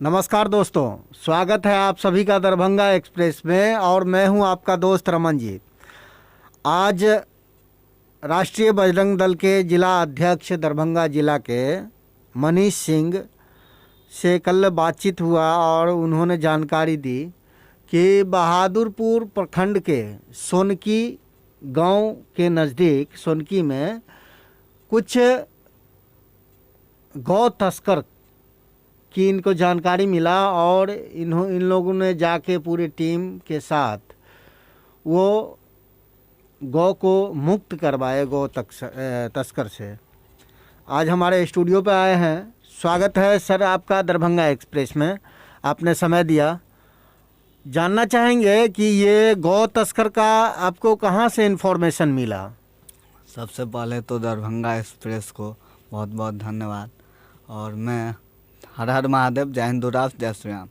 नमस्कार दोस्तों, स्वागत है आप सभी का दरभंगा एक्सप्रेस में और मैं हूं आपका दोस्त रमन जी। आज राष्ट्रीय बजरंग दल के जिला अध्यक्ष दरभंगा जिला के मनीष सिंह से कल बातचीत हुआ और उन्होंने जानकारी दी कि बहादुरपुर प्रखंड के सोनकी गांव के नज़दीक सोनकी में कुछ गौ तस्कर कि इनको जानकारी मिला और इन लोगों ने जाके पूरी टीम के साथ वो गौ को मुक्त करवाए गौ तस्कर से। आज हमारे स्टूडियो पे आए हैं। स्वागत है सर आपका दरभंगा एक्सप्रेस में, आपने समय दिया। जानना चाहेंगे कि ये गौ तस्कर का आपको कहाँ से इन्फॉर्मेशन मिला? सबसे पहले तो दरभंगा एक्सप्रेस को बहुत बहुत धन्यवाद। और मैं हर हर महादेव, जय हिंद, राष्ट्र, जय श्री राम।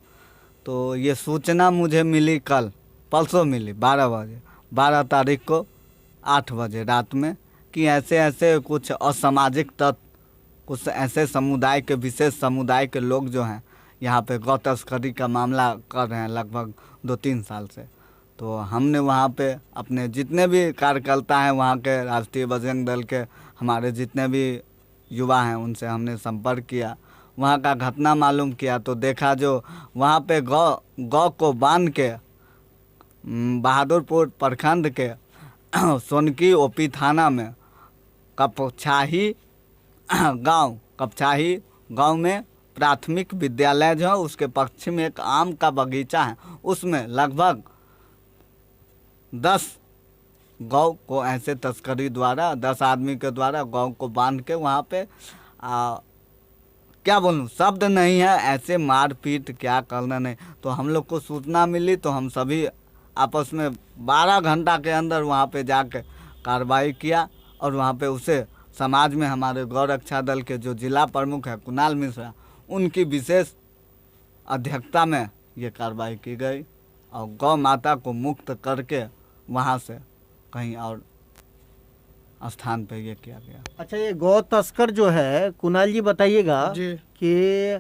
तो ये सूचना मुझे मिली परसों मिली 12 बजे, 12 तारीख को 8 बजे रात में, कि ऐसे ऐसे कुछ असामाजिक तत्व, कुछ ऐसे समुदाय के, विशेष समुदाय के लोग जो हैं यहाँ पे गौ तस्करी का मामला कर रहे हैं लगभग 2-3 साल से। तो हमने वहाँ पे अपने जितने भी कार्यकर्ता हैं वहाँ के, राष्ट्रीय बजरंग दल के हमारे जितने भी युवा हैं, उनसे हमने संपर्क किया, वहाँ का घटना मालूम किया। तो देखा जो वहाँ पे गौ को बांध के बहादुरपुर प्रखंड के सोनकी ओपी थाना में कपछाही गांव में प्राथमिक विद्यालय जो है उसके पश्चिम में एक आम का बगीचा है, उसमें लगभग 10 गौ को ऐसे तस्करी द्वारा 10 आदमी के द्वारा गौ को बांध के वहाँ पे क्या बोलूँ, शब्द नहीं है, ऐसे मारपीट क्या करना नहीं। तो हम लोग को सूचना मिली तो हम सभी आपस में 12 घंटा के अंदर वहाँ पे जाके कार्रवाई किया और वहाँ पे उसे समाज में हमारे गौ रक्षा दल के जो जिला प्रमुख है कुणाल मिश्रा, उनकी विशेष अध्यक्षता में ये कार्रवाई की गई और गौ माता को मुक्त करके वहाँ से कहीं और स्थान पे ये किया गया। अच्छा, ये गौ तस्कर जो है, कुणाल जी बताइएगा कि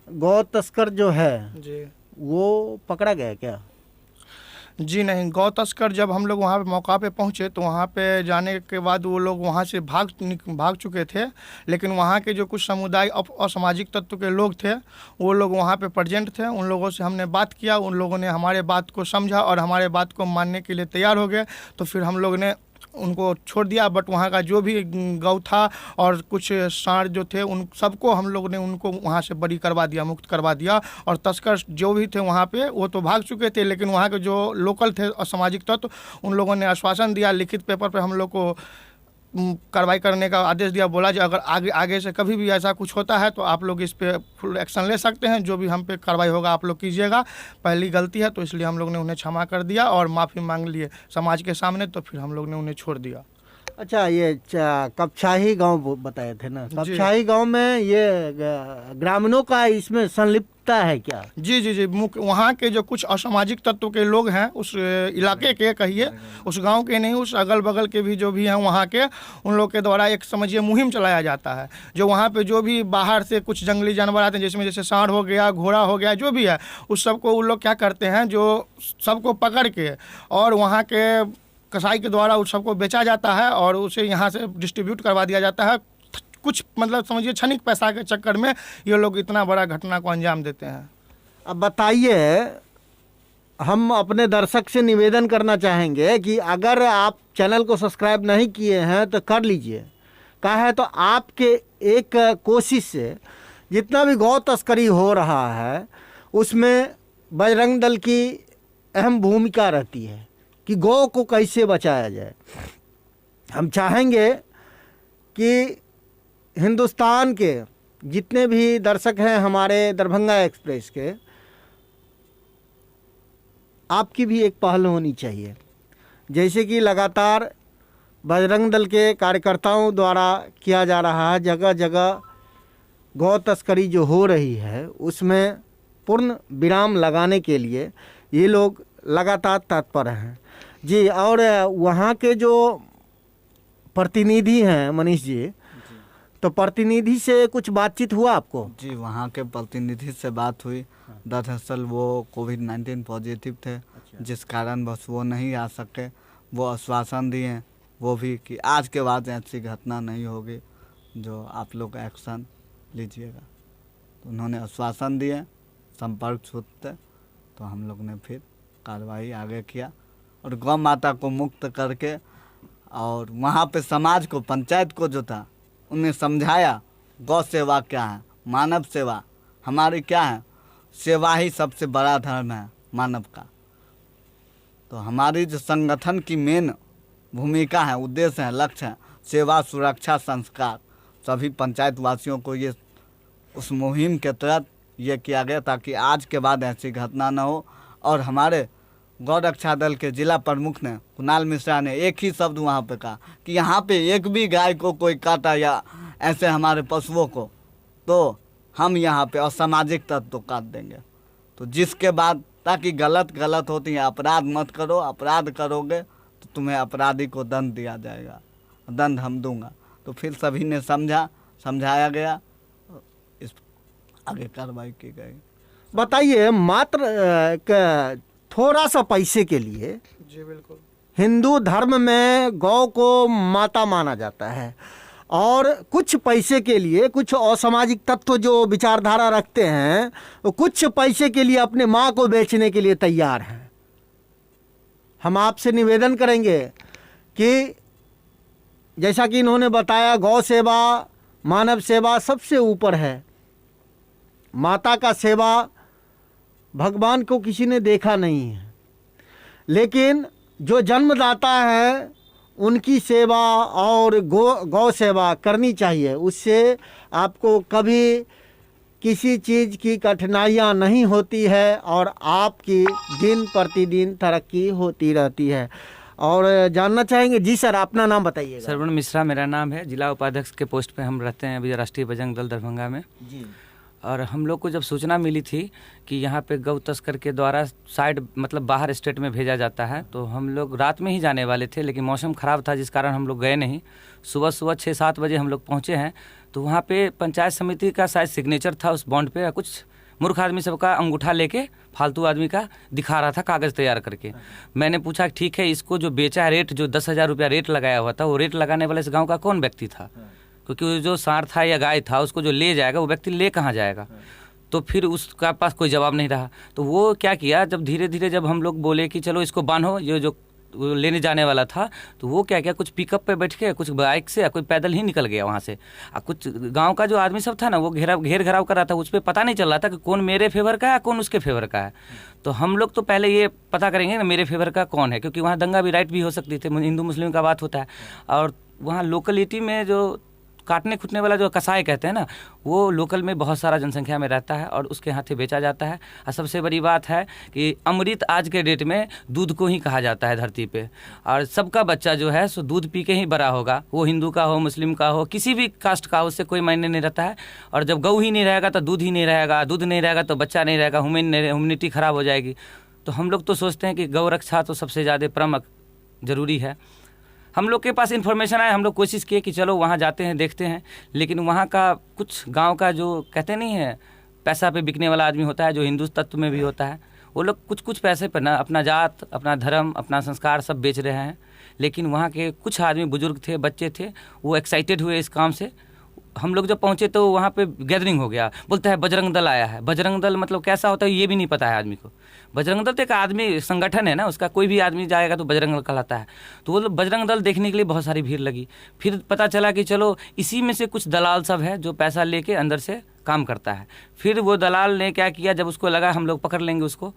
गौ तस्कर जो है जी वो पकड़ा गया क्या? जी नहीं, गौ तस्कर जब हम लोग वहाँ पे मौका पे पहुँचे तो वहाँ पे जाने के बाद वो लोग वहाँ से भाग चुके थे, लेकिन वहाँ के जो कुछ समुदाय असामाजिक तत्व के लोग थे वो लोग वहाँ पे प्रेजेंट थे। उन लोगों से हमने बात किया, उन लोगों ने हमारे बात को समझा और हमारे बात को मानने के लिए तैयार हो गए। तो फिर हम लोग ने उनको छोड़ दिया, बट वहाँ का जो भी गौ था और कुछ सांड जो थे उन सबको हम लोग ने उनको वहाँ से बरी करवा दिया, मुक्त करवा दिया। और तस्कर जो भी थे वहाँ पे वो तो भाग चुके थे, लेकिन वहाँ के जो लोकल थे असामाजिक तत्व, उन लोगों ने आश्वासन दिया, लिखित पेपर पे हम लोग को कार्रवाई करने का आदेश दिया। बोला कि अगर आगे से कभी भी ऐसा कुछ होता है तो आप लोग इस पे फुल एक्शन ले सकते हैं, जो भी हम पे कार्रवाई होगा आप लोग कीजिएगा। पहली गलती है तो इसलिए हम लोग ने उन्हें क्षमा कर दिया और माफ़ी मांग लिए समाज के सामने, तो फिर हम लोग ने उन्हें छोड़ दिया। अच्छा, ये कपछाही गांव बताए थे ना, कपछाही गांव में ये ग्रामीणों का इसमें संलिप्तता है क्या? जी जी जी, मुख्य वहाँ के जो कुछ असामाजिक तत्व के लोग हैं उस इलाके के, कहिए उस गांव के नहीं, उस अगल बगल के भी जो भी हैं वहाँ के, उन लोग के द्वारा एक समझिए मुहिम चलाया जाता है। जो वहाँ पे जो भी बाहर से कुछ जंगली जानवर आते हैं, जिसमें जैसे सांड हो गया, घोड़ा हो गया, जो भी है, उस सबको उन लोग क्या करते हैं, जो सबको पकड़ के और वहाँ के कसाई के द्वारा उस सबको बेचा जाता है और उसे यहाँ से डिस्ट्रीब्यूट करवा दिया जाता है। कुछ मतलब समझिए क्षणिक पैसा के चक्कर में ये लोग इतना बड़ा घटना को अंजाम देते हैं। अब बताइए, हम अपने दर्शक से निवेदन करना चाहेंगे कि अगर आप चैनल को सब्सक्राइब नहीं किए हैं तो कर लीजिए। क्या है तो आपके एक कोशिश से जितना भी गौ तस्करी हो रहा है उसमें बजरंग दल की अहम भूमिका रहती है कि गौ को कैसे बचाया जाए। हम चाहेंगे कि हिंदुस्तान के जितने भी दर्शक हैं हमारे दरभंगा एक्सप्रेस के, आपकी भी एक पहल होनी चाहिए। जैसे कि लगातार बजरंग दल के कार्यकर्ताओं द्वारा किया जा रहा है, जगह जगह गौ तस्करी जो हो रही है उसमें पूर्ण विराम लगाने के लिए ये लोग लगातार तत्पर हैं। जी, और वहाँ के जो प्रतिनिधि हैं मनीष जी, तो प्रतिनिधि से कुछ बातचीत हुआ आपको? जी, वहाँ के प्रतिनिधि से बात हुई। दरअसल वो कोविड-19 पॉजिटिव थे, जिस कारण बस वो नहीं आ सके। वो आश्वासन दिए वो भी कि आज के बाद ऐसी घटना नहीं होगी, जो आप लोग एक्शन लीजिएगा। तो उन्होंने आश्वासन दिए, संपर्क छूटते तो हम लोग ने फिर कार्रवाई आगे किया और गौ माता को मुक्त करके, और वहाँ पे समाज को, पंचायत को जो था, उन्हें समझाया गौ सेवा क्या है, मानव सेवा हमारी क्या है। सेवा ही सबसे बड़ा धर्म है मानव का। तो हमारी जो संगठन की मेन भूमिका है, उद्देश्य है, लक्ष्य है सेवा, सुरक्षा, संस्कार। सभी पंचायत वासियों को ये उस मुहिम के तहत ये किया गया ताकि आज के बाद ऐसी घटना न हो। और हमारे गौ रक्षा दल के जिला प्रमुख ने, कुणाल मिश्रा ने, एक ही शब्द वहाँ पे कहा कि यहाँ पे एक भी गाय को कोई काटा या ऐसे हमारे पशुओं को, तो हम यहाँ पे असामाजिक तत्व तो काट देंगे। तो जिसके बाद, ताकि गलत होती है, अपराध मत करो, अपराध करोगे तो तुम्हें अपराधी को दंड दिया जाएगा, दंड हम दूंगा। तो फिर सभी ने समझाया गया, इस आगे कार्रवाई की गई। बताइए, मात्र थोड़ा सा पैसे के लिए जी बिल्कुल। हिंदू धर्म में गौ को माता माना जाता है, और कुछ पैसे के लिए कुछ असामाजिक तत्व जो विचारधारा रखते हैं, वो कुछ पैसे के लिए अपने माँ को बेचने के लिए तैयार हैं। हम आपसे निवेदन करेंगे कि जैसा कि इन्होंने बताया, गौ सेवा मानव सेवा सबसे ऊपर है। माता का सेवा भगवान को किसी ने देखा नहीं है, लेकिन जो जन्मदाता है उनकी सेवा और गौ सेवा करनी चाहिए। उससे आपको कभी किसी चीज़ की कठिनाइयाँ नहीं होती है और आपकी दिन प्रतिदिन तरक्की होती रहती है। और जानना चाहेंगे, जी सर, अपना नाम बताइएगा। श्रवण मिश्रा मेरा नाम है, जिला उपाध्यक्ष के पोस्ट पे हम रहते हैं अभी राष्ट्रीय बजरंग दल दरभंगा में जी। और हम लोग को जब सूचना मिली थी कि यहाँ पे गौ तस्कर के द्वारा साइड मतलब बाहर स्टेट में भेजा जाता है, तो हम लोग रात में ही जाने वाले थे, लेकिन मौसम ख़राब था जिस कारण हम लोग गए नहीं। सुबह 6-7 बजे हम लोग पहुँचे हैं, तो वहाँ पे पंचायत समिति का शायद सिग्नेचर था उस बॉन्ड पे। कुछ मूर्ख आदमी सबका अंगूठा लेके फालतू आदमी का दिखा रहा था कागज़ तैयार करके। मैंने पूछा ठीक है, इसको जो बेचा है, रेट जो 10,000 रुपया रेट लगाया हुआ था, वो रेट लगाने वाले इस गाँव का कौन व्यक्ति था? क्योंकि जो सांड था या गाय था, उसको जो ले जाएगा वो व्यक्ति ले कहाँ जाएगा? तो फिर उसका पास कोई जवाब नहीं रहा। तो वो क्या किया, जब धीरे धीरे जब हम लोग बोले कि चलो इसको बांधो, ये जो लेने जाने वाला था, तो वो क्या किया, कुछ पिकअप पे बैठ के, कुछ बाइक से, कोई पैदल ही निकल गया वहाँ से। कुछ गांव का जो आदमी सब था ना, वो घेर घराव कर रहा था। उस पर पता नहीं चल रहा था कि कौन मेरे फेवर का है, कौन उसके फेवर का है। तो हम लोग तो पहले ये पता करेंगे ना मेरे फेवर का कौन है, क्योंकि वहाँ दंगा भी राइट भी हो सकती थी, हिंदू मुस्लिम का बात होता है। और वहाँ लोकलिटी में जो काटने खुटने वाला जो कसाई कहते हैं ना, वो लोकल में बहुत सारा जनसंख्या में रहता है और उसके हाथे बेचा जाता है। और सबसे बड़ी बात है कि अमृत आज के डेट में दूध को ही कहा जाता है धरती पे, और सबका बच्चा जो है सो दूध पी के ही बड़ा होगा, वो हिंदू का हो, मुस्लिम का हो, किसी भी कास्ट का हो, उससे कोई मायने नहीं रहता है। और जब गऊ ही नहीं रहेगा तो दूध ही नहीं रहेगा, दूध नहीं रहेगा तो बच्चा नहीं रहेगा, ह्यूमनिटी खराब हो जाएगी। तो हम लोग तो सोचते हैं कि गौ रक्षा तो सबसे ज़्यादा प्रमुख जरूरी है। हम लोग के पास इन्फॉर्मेशन आया, हम लोग कोशिश किए कि चलो वहाँ जाते हैं, देखते हैं, लेकिन वहाँ का कुछ गांव का जो कहते नहीं है पैसा पे बिकने वाला आदमी होता है, जो हिंदू तत्व में भी होता है, वो लोग कुछ पैसे पर ना अपना जात, अपना धर्म, अपना संस्कार सब बेच रहे हैं। लेकिन वहाँ के कुछ आदमी, बुजुर्ग थे, बच्चे थे, वो एक्साइटेड हुए इस काम से। हम लोग जब पहुँचे तो वहाँ पे गैदरिंग हो गया, बोलता है बजरंग दल आया है। बजरंग दल मतलब कैसा होता है ये भी नहीं पता है आदमी को। बजरंग दल तो एक आदमी संगठन है ना, उसका कोई भी आदमी जाएगा तो बजरंग दल कहलाता है। तो वो बजरंग दल देखने के लिए बहुत सारी भीड़ लगी। फिर पता चला कि चलो इसी में से कुछ दलाल सब है जो पैसा लेके अंदर से काम करता है। फिर वो दलाल ने क्या किया, जब उसको लगा हम लोग पकड़ लेंगे उसको,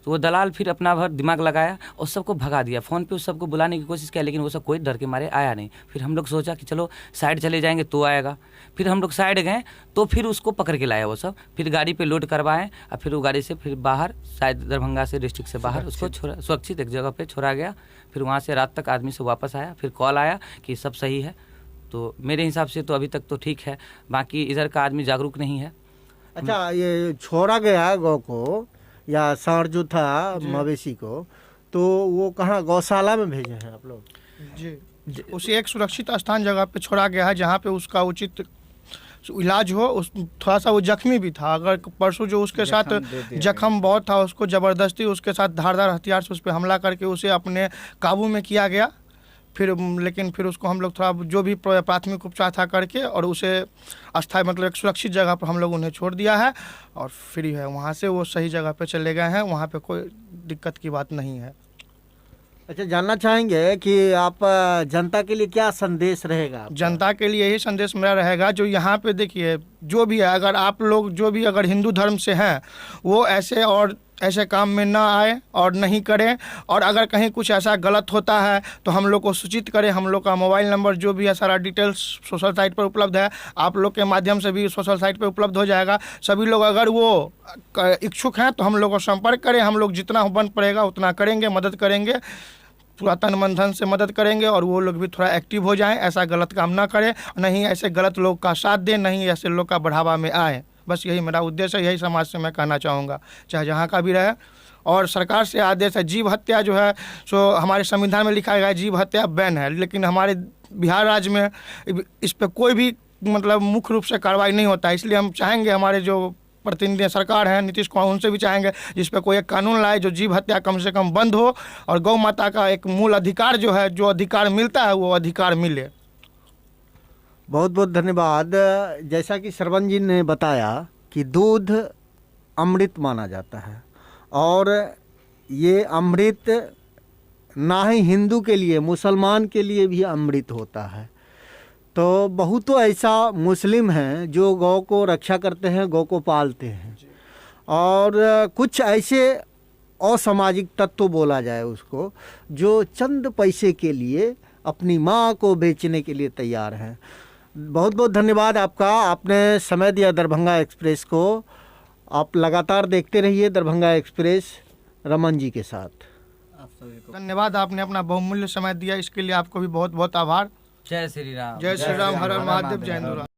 तो वो दलाल फिर अपना भर दिमाग लगाया और सबको भगा दिया। फ़ोन पे उस सबको बुलाने की कोशिश किया, लेकिन वो सब कोई डर के मारे आया नहीं। फिर हम लोग सोचा कि चलो साइड चले जाएंगे तो आएगा। फिर हम लोग साइड गए तो फिर उसको पकड़ के लाया वो सब, फिर गाड़ी पे लोड करवाएं और फिर वो गाड़ी से फिर बाहर, शायद दरभंगा से, डिस्ट्रिक्ट से बाहर उसको सुरक्षित एक जगह पे छोड़ा गया। फिर वहाँ से रात तक आदमी से वापस आया, फिर कॉल आया कि सब सही है। तो मेरे हिसाब से तो अभी तक तो ठीक है, बाकी इधर का आदमी जागरूक नहीं है। अच्छा, ये छोड़ा गया गौ को या सांड जो था मवेशी को, तो वो कहाँ गौशाला में भेजे हैं आप लोग? जी, उसे एक सुरक्षित स्थान जगह पे छोड़ा गया है, जहाँ पे उसका उचित इलाज हो। उस थोड़ा सा वो जख्मी भी था, अगर परसों जो उसके साथ जख्म दे दिया जख्म बहुत था, उसको ज़बरदस्ती उसके साथ धारदार हथियार से उस पर हमला करके उसे अपने काबू में किया गया। लेकिन फिर उसको हम लोग थोड़ा जो भी प्राथमिक उपचार था करके और उसे अस्थायी मतलब एक सुरक्षित जगह पर हम लोग उन्हें छोड़ दिया है और फ्री है, वहाँ से वो सही जगह पे चले गए हैं, वहाँ पे कोई दिक्कत की बात नहीं है। अच्छा, जानना चाहेंगे कि आप जनता के लिए क्या संदेश रहेगा आपका? जनता के लिए यही संदेश मेरा रहेगा, जो यहाँ पे देखिए जो भी है, अगर आप लोग जो भी अगर हिंदू धर्म से हैं वो ऐसे काम में ना आए और नहीं करें, और अगर कहीं कुछ ऐसा गलत होता है तो हम लोग को सूचित करें। हम लोग का मोबाइल नंबर जो भी है सारा डिटेल्स सोशल साइट पर उपलब्ध है, आप लोग के माध्यम से भी सोशल साइट पर उपलब्ध हो जाएगा। सभी लोग अगर वो इच्छुक हैं तो हम लोग को संपर्क करें, हम लोग जितना बन पड़ेगा उतना करेंगे, मदद करेंगे, पूरा तन मन धन से मदद करेंगे और वो लोग भी थोड़ा एक्टिव हो जाएं, ऐसा गलत काम ना करें, नहीं ऐसे गलत लोग का साथ दें, नहीं ऐसे लोग का बढ़ावा में आए। बस यही मेरा उद्देश्य है, यही समाज से मैं कहना चाहूँगा, चाहे जहाँ का भी रहे। और सरकार से आदेश है, जीव हत्या जो है सो हमारे संविधान में लिखा गया है जीव हत्या बैन है, लेकिन हमारे बिहार राज्य में इस पर कोई भी मतलब मुख्य रूप से कार्रवाई नहीं होता है। इसलिए हम चाहेंगे हमारे जो प्रतिनिधि सरकार है नीतीश कुमार, उनसे भी चाहेंगे जिस पे कोई एक कानून लाए जो जीव हत्या कम से कम बंद हो और गौ माता का एक मूल अधिकार जो है, जो अधिकार मिलता है वो अधिकार मिले। बहुत बहुत धन्यवाद। जैसा कि श्रवण जी ने बताया कि दूध अमृत माना जाता है और ये अमृत ना ही हिंदू के लिए, मुसलमान के लिए भी अमृत होता है। तो बहुत तो ऐसा मुस्लिम हैं जो गौ को रक्षा करते हैं, गौ को पालते हैं, और कुछ ऐसे असामाजिक तत्व बोला जाए उसको, जो चंद पैसे के लिए अपनी माँ को बेचने के लिए तैयार हैं। बहुत बहुत धन्यवाद आपका, आपने समय दिया दरभंगा एक्सप्रेस को। आप लगातार देखते रहिए दरभंगा एक्सप्रेस रमन जी के साथ। आप सभी को धन्यवाद, आपने अपना बहुमूल्य समय दिया, इसके लिए आपको भी बहुत बहुत आभार। जय श्री राम। जय श्री राम, हर हर महादेव, जय हिंद।